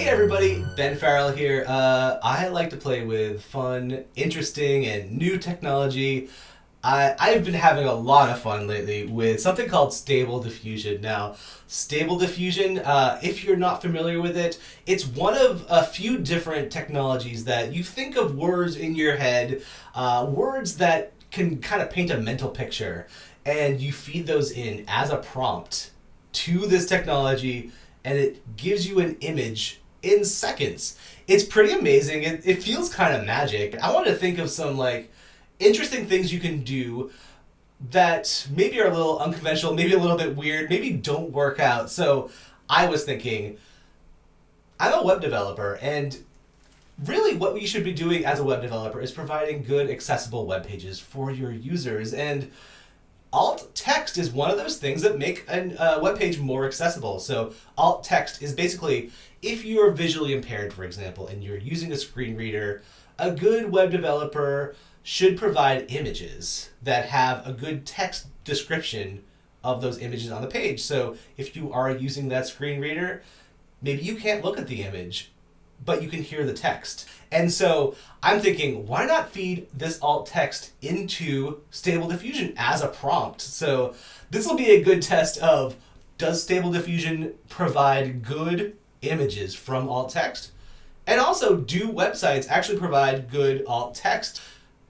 Hey everybody, Ben Farrell here. I like to play with fun, interesting, and new technology. I've been having a lot of fun lately with something called Stable Diffusion. Now, Stable Diffusion, if you're not familiar with it, it's one of a few different technologies that you think of words in your head, words that can kind of paint a mental picture, and you feed those in as a prompt to this technology, and it gives you an image in seconds. It's pretty amazing. It feels kind of magic. I want to think of some interesting things you can do that maybe are a little unconventional, maybe a little bit weird, maybe don't work out. So I was thinking, I'm a web developer, and really what you should be doing as a web developer is providing good, accessible web pages for your users. And alt text is one of those things that make a web page more accessible. So alt text is basically, if you're visually impaired, for example, and you're using a screen reader, a good web developer should provide images that have a good text description of those images on the page. So if you are using that screen reader, maybe you can't look at the image, but you can hear the text. And so I'm thinking, why not feed this alt text into Stable Diffusion as a prompt? So this will be a good test of, does Stable Diffusion provide good images from alt text? And also, do websites actually provide good alt text?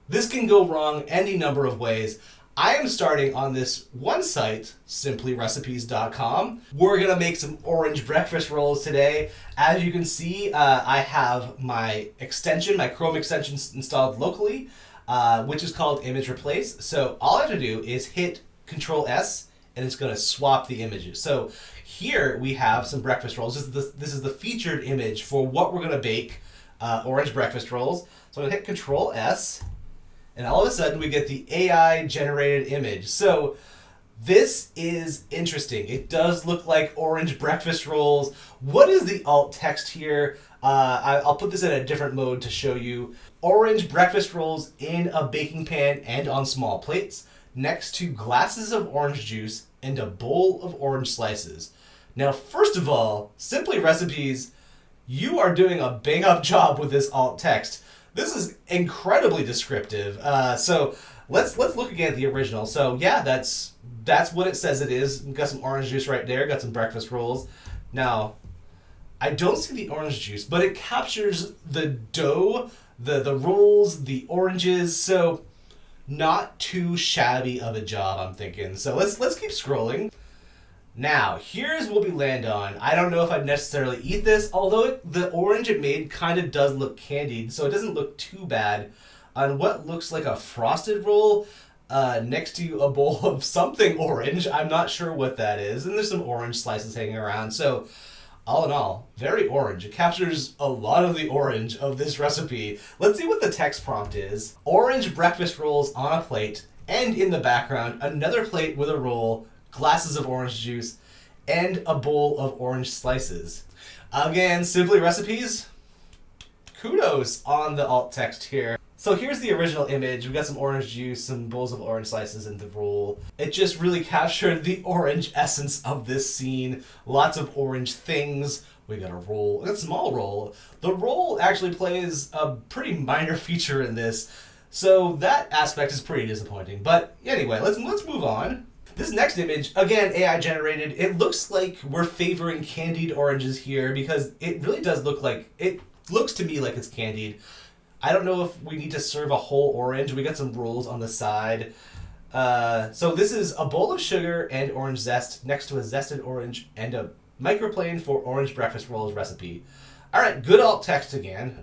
This can go wrong any number of ways. I am starting on this one site, simplyrecipes.com. We're going to make some orange breakfast rolls today. As you can see, I have my extension, my Chrome extension installed locally, which is called image replace. So all I have to do is hit Control S, and it's going to swap the images. So here we have some breakfast rolls. This is the featured image for what we're going to bake, orange breakfast rolls. So I'm going to hit Control S. And all of a sudden, we get the AI-generated image. So this is interesting. It does look like orange breakfast rolls. What is the alt text here? I'll put this in a different mode to show you. Orange breakfast rolls in a baking pan and on small plates, next to glasses of orange juice and a bowl of orange slices. Now, first of all, Simply Recipes, you are doing a bang-up job with this alt text. This is incredibly descriptive. So let's look again at the original. So yeah, that's what it says it is. We've got some orange juice right there. Got some breakfast rolls. Now, I don't see the orange juice, but it captures the dough, the rolls, the oranges. So not too shabby of a job, I'm thinking. So let's keep scrolling. Now, here's what we land on. I don't know if I'd necessarily eat this, although the orange it made kind of does look candied, so it doesn't look too bad. On what looks like a frosted roll next to a bowl of something orange. I'm not sure what that is. And there's some orange slices hanging around. So all in all, very orange. It captures a lot of the orange of this recipe. Let's see what the text prompt is. Orange breakfast rolls on a plate, and in the background, another plate with a roll, glasses of orange juice, and a bowl of orange slices. Again, Simply Recipes, kudos on the alt text here. So here's the original image. We've got some orange juice, some bowls of orange slices, and the roll. It just really captured the orange essence of this scene. Lots of orange things. We got a roll, a small roll. The roll actually plays a pretty minor feature in this, so that aspect is pretty disappointing. But anyway, let's move on. This next image, again, AI generated, it looks like we're favoring candied oranges here because it really does look like, it looks to me like it's candied. I don't know if we need to serve a whole orange. We got some rolls on the side. So this is a bowl of sugar and orange zest next to a zested orange and a microplane for orange breakfast rolls recipe. All right, good alt text again.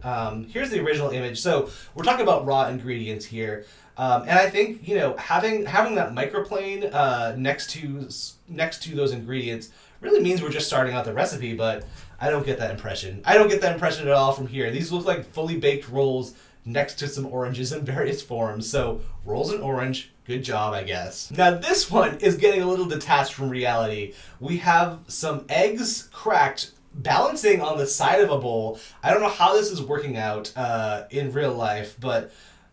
Here's the original image. So we're talking about raw ingredients here. And I think, having that microplane next to those ingredients really means we're just starting out the recipe, but I don't get that impression. I don't get that impression at all from here. These look like fully baked rolls next to some oranges in various forms. So rolls and orange, good job, I guess. Now this one is getting a little detached from reality. We have some eggs cracked balancing on the side of a bowl. I don't know how this is working out in real life, but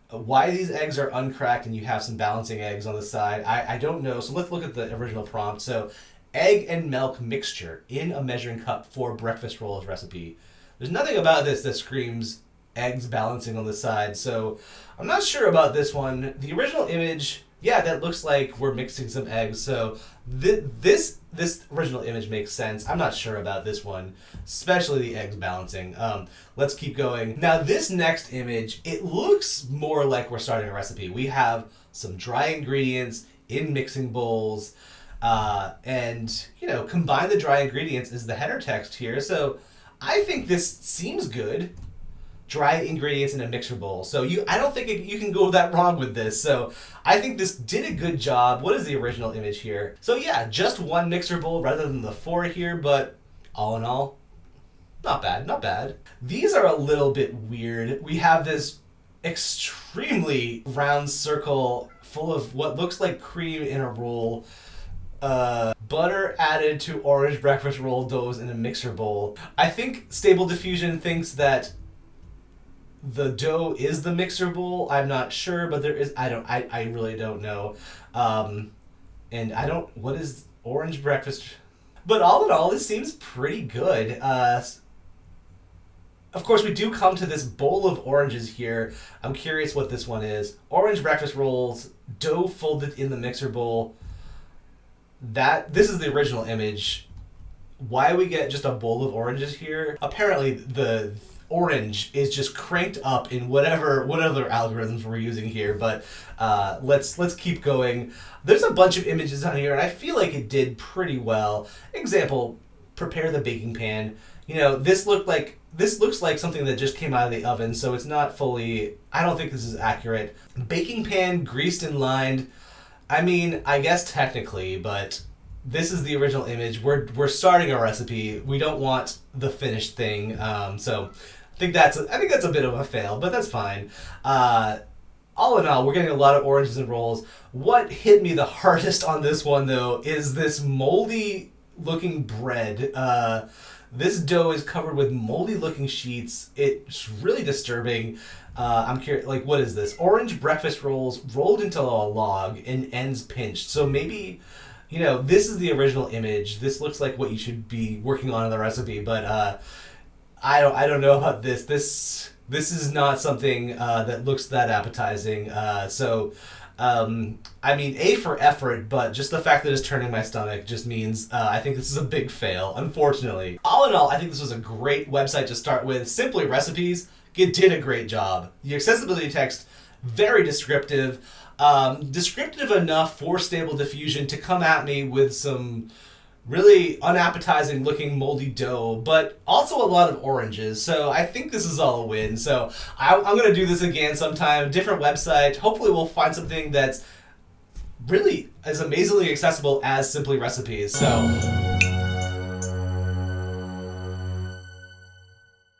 why these eggs are uncracked and you have some balancing eggs on the side, I don't know. So let's look at the original prompt. So egg and milk mixture in a measuring cup for breakfast rolls recipe. There's nothing about this that screams eggs balancing on the side, so I'm not sure about this one. The original image, yeah, that looks like we're mixing some eggs, so this original image makes sense. I'm not sure about this one, especially the eggs balancing. Let's keep going. Now this next image, it looks more like we're starting a recipe. We have some dry ingredients in mixing bowls, and combine the dry ingredients is the header text here. So I think this seems good. Dry ingredients in a mixer bowl. So I don't think you can go that wrong with this. So I think this did a good job. What is the original image here? So yeah, just one mixer bowl rather than the 4 here, but all in all, not bad, not bad. These are a little bit weird. We have this extremely round circle full of what looks like cream in a roll. Butter added to orange breakfast roll doughs in a mixer bowl. I think Stable Diffusion thinks that the dough is the mixer bowl. I'm not sure, but there is, I really don't know. And what is orange breakfast? But all in all, this seems pretty good. Of course, we do come to this bowl of oranges here. I'm curious what this one is. Orange breakfast rolls, dough folded in the mixer bowl. This is the original image. Why we get just a bowl of oranges here? Apparently, the orange is just cranked up in whatever algorithms we're using here, but let's keep going. There's a bunch of images on here, and I feel like it did pretty well. Example, prepare the baking pan. This looks like something that just came out of the oven, so it's not fully, I don't think this is accurate. Baking pan greased and lined. I mean, I guess technically, but this is the original image. We're starting a recipe. We don't want the finished thing, so I think that's a bit of a fail, but that's fine. All in all, we're getting a lot of oranges and rolls. What hit me the hardest on this one, though, is this moldy-looking bread. This dough is covered with moldy-looking sheets. It's really disturbing. I'm curious, what is this? Orange breakfast rolls rolled into a log and ends pinched. So maybe, this is the original image. This looks like what you should be working on in the recipe, but I don't know about this. This is not something that looks that appetizing. I mean, A for effort, but just the fact that it's turning my stomach just means I think this is a big fail, unfortunately. All in all, I think this was a great website to start with. Simply Recipes, it did a great job. The accessibility text, very descriptive. Descriptive enough for Stable Diffusion to come at me with some really unappetizing looking moldy dough, but also a lot of oranges. So I think this is all a win. So I'm going to do this again sometime, different website. Hopefully we'll find something that's really as amazingly accessible as Simply Recipes. So